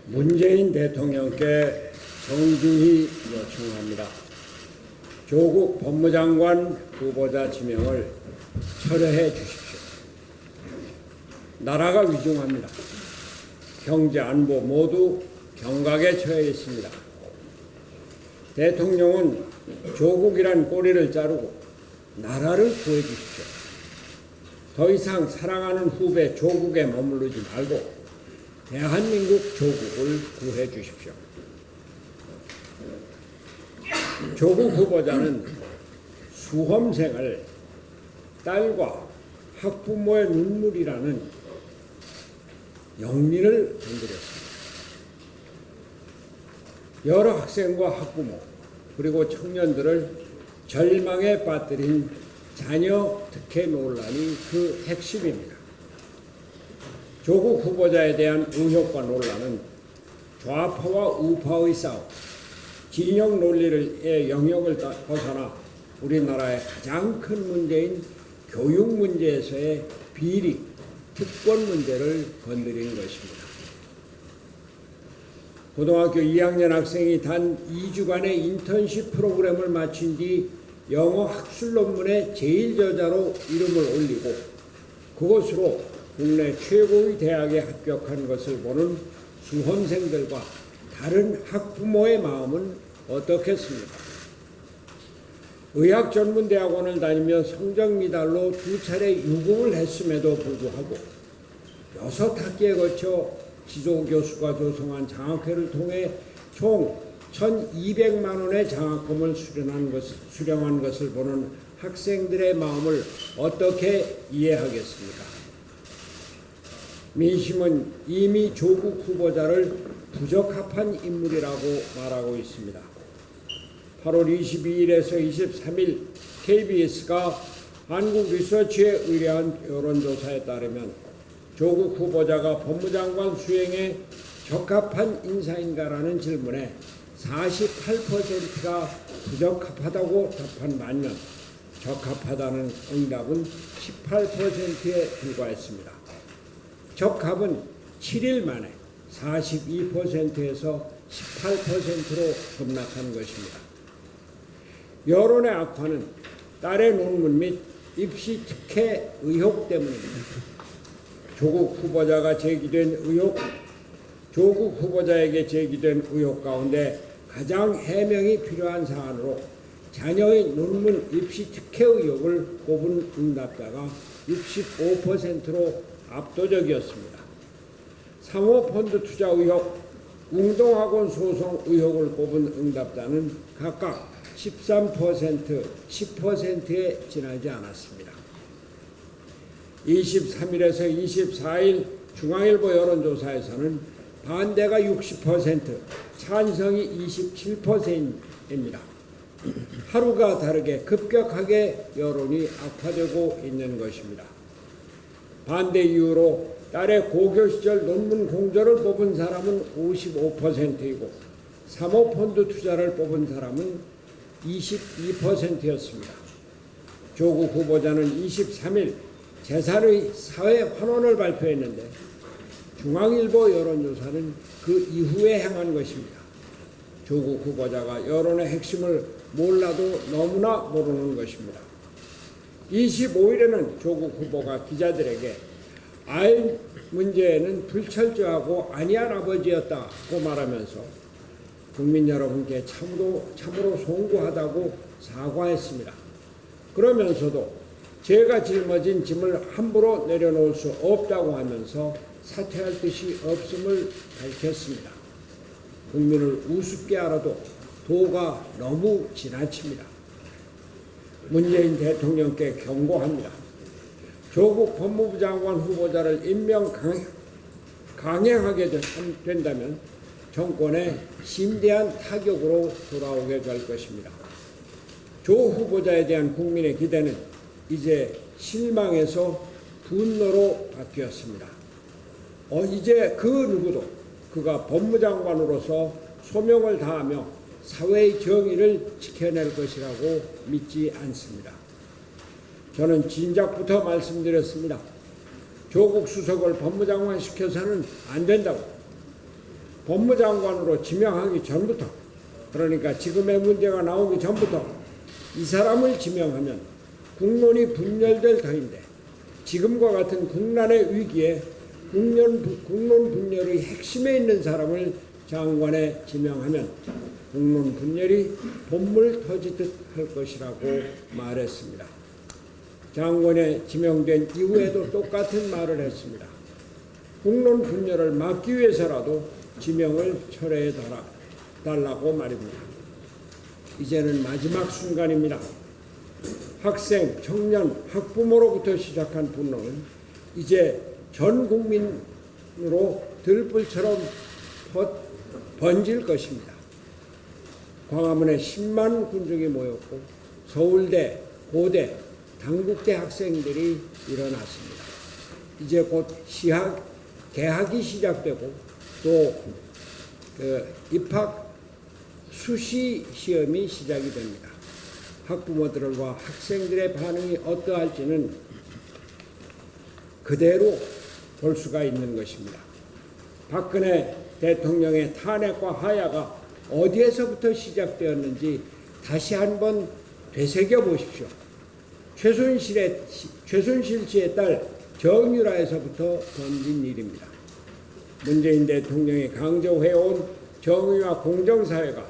문재인 대통령께 정중히 요청합니다. 조국 법무장관 후보자 지명을 철회해 주십시오. 나라가 위중합니다. 경제, 안보 모두 경각에 처해 있습니다. 대통령은 조국이란 꼬리를 자르고 나라를 구해 주십시오. 더 이상 사랑하는 후배 조국에 머무르지 말고 대한민국 조국을 구해 주십시오. 조국 후보자는 수험생을 딸과 학부모의 눈물이라는 영린을 건드렸습니다. 여러 학생과 학부모 그리고 청년들을 절망에 빠뜨린 자녀 특혜 논란이 그 핵심입니다. 조국 후보자에 대한 의혹과 논란은 좌파와 우파의 싸움, 진영 논리의 영역을 벗어나 우리나라의 가장 큰 문제인 교육 문제에서의 비리, 특권 문제를 건드린 것입니다. 고등학교 2학년 학생이 단 2주간의 인턴십 프로그램을 마친 뒤 영어 학술 논문의 제1저자로 이름을 올리고 그것으로 국내 최고의 대학에 합격한 것을 보는 수험생들과 다른 학부모의 마음은 어떻겠습니까? 의학전문대학원을 다니며 성적 미달로 2차례 유급을 했음에도 불구하고 6학기에 거쳐 지도교수가 조성한 장학회를 통해 총 1,200만 원의 장학금을 수령한 것을 보는 학생들의 마음을 어떻게 이해하겠습니까? 민심은 이미 조국 후보자를 부적합한 인물이라고 말하고 있습니다. 8월 22일에서 23일 KBS가 한국리서치에 의뢰한 여론조사에 따르면 조국 후보자가 법무장관 수행에 적합한 인사인가라는 질문에 48%가 부적합하다고 답한 반면 적합하다는 응답은 18%에 불과했습니다. 적합은 7일 만에 42%에서 18%로 급락한 것입니다. 여론의 악화는 딸의 논문 및 입시 특혜 의혹 때문입니다. 조국 후보자에게 제기된 의혹 가운데 가장 해명이 필요한 사안으로 자녀의 논문 입시 특혜 의혹을 꼽은 응답자가 65%로 압도적이었습니다. 사모펀드 투자 의혹, 웅동학원 소송 의혹을 꼽은 응답자는 각각 13%, 10%에 지나지 않았습니다. 23일에서 24일 중앙일보 여론조사에서는 반대가 60%, 찬성이 27%입니다. 하루가 다르게 급격하게 여론이 악화되고 있는 것입니다. 반대 이유로 딸의 고교 시절 논문 공저를 뽑은 사람은 55%이고 사모펀드 투자를 뽑은 사람은 22%였습니다. 조국 후보자는 23일 제3의 사회 환원을 발표했는데 중앙일보 여론조사는 그 이후에 행한 것입니다. 조국 후보자가 여론의 핵심을 몰라도 너무나 모르는 것입니다. 25일에는 조국 후보가 기자들에게 아이 문제에는 불철저하고 안이한 아버지였다고 말하면서 국민 여러분께 참으로 송구하다고 사과했습니다. 그러면서도 제가 짊어진 짐을 함부로 내려놓을 수 없다고 하면서 사퇴할 뜻이 없음을 밝혔습니다. 국민을 우습게 알아도 도가 너무 지나칩니다. 문재인 대통령께 경고합니다. 조국 법무부 장관 후보자를 임명 강행하게 된다면 정권에 심대한 타격으로 돌아오게 될 것입니다. 조 후보자에 대한 국민의 기대는 이제 실망에서 분노로 바뀌었습니다. 이제 그 누구도 그가 법무장관으로서 소명을 다하며 사회의 정의를 지켜낼 것이라고 믿지 않습니다. 저는 진작부터 말씀드렸습니다. 조국 수석을 법무장관 시켜서는 안 된다고. 법무장관으로 지명하기 전부터, 그러니까 지금의 문제가 나오기 전부터 이 사람을 지명하면 국론이 분열될 터인데, 지금과 같은 국난의 위기에 국론 분열의 핵심에 있는 사람을 장관에 지명하면 국론 분열이 본물 터지듯 할 것이라고 말했습니다. 장관에 지명된 이후에도 똑같은 말을 했습니다. 국론 분열을 막기 위해서라도 지명을 철회해 달라고 말입니다. 이제는 마지막 순간입니다. 학생, 청년, 학부모로부터 시작한 분노는 이제 전 국민으로 들불처럼 번질 것입니다. 광화문에 10만 군중이 모였고 서울대, 고대, 단국대 학생들이 일어났습니다. 이제 곧 개학이 시작되고 또 입학 수시 시험이 시작이 됩니다. 학부모들과 학생들의 반응이 어떠할지는 그대로 볼 수가 있는 것입니다. 박근혜 대통령의 탄핵과 하야가 어디에서부터 시작되었는지 다시 한번 되새겨 보십시오. 최순실 씨의 딸 정유라에서부터 번진 일입니다. 문재인 대통령이 강조해온 정의와 공정사회가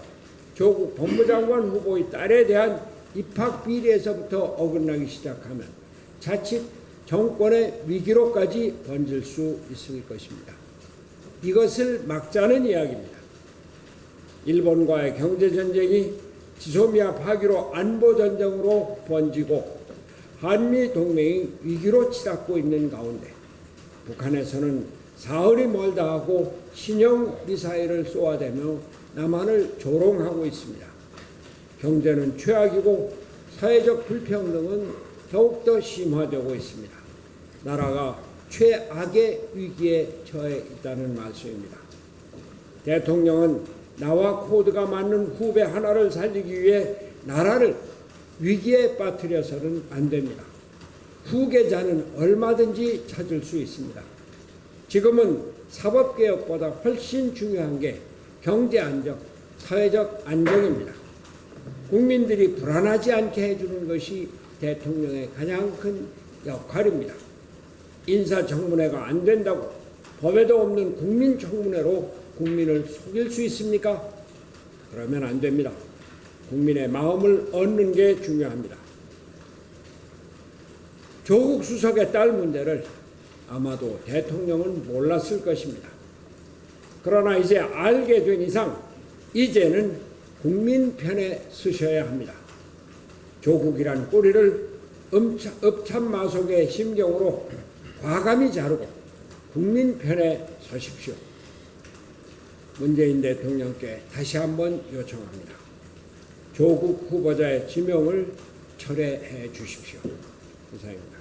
조국 법무장관 후보의 딸에 대한 입학 비리에서부터 어긋나기 시작하면 자칫 정권의 위기로까지 번질 수 있을 것입니다. 이것을 막자는 이야기입니다. 일본과의 경제전쟁이 지소미아 파기로 안보전쟁으로 번지고 한미동맹이 위기로 치닫고 있는 가운데 북한에서는 사흘이 멀다 하고 신형 미사일을 쏘아대며 남한을 조롱하고 있습니다. 경제는 최악이고 사회적 불평등은 더욱더 심화되고 있습니다. 나라가 최악의 위기에 처해 있다는 말씀입니다. 대통령은 나와 코드가 맞는 후배 하나를 살리기 위해 나라를 위기에 빠뜨려서는 안 됩니다. 후계자는 얼마든지 찾을 수 있습니다. 지금은 사법개혁보다 훨씬 중요한 게 경제 안정, 사회적 안정입니다. 국민들이 불안하지 않게 해주는 것이 대통령의 가장 큰 역할입니다. 인사청문회가 안 된다고 법에도 없는 국민청문회로 국민을 속일 수 있습니까? 그러면 안 됩니다. 국민의 마음을 얻는 게 중요합니다. 조국 수석의 딸 문제를 아마도 대통령은 몰랐을 것입니다. 그러나 이제 알게 된 이상 이제는 국민 편에 서셔야 합니다. 조국이란 꼬리를 읍참마속의 심경으로 과감히 자르고 국민 편에 서십시오. 문재인 대통령께 다시 한번 요청합니다. 조국 후보자의 지명을 철회해 주십시오. 이상입니다.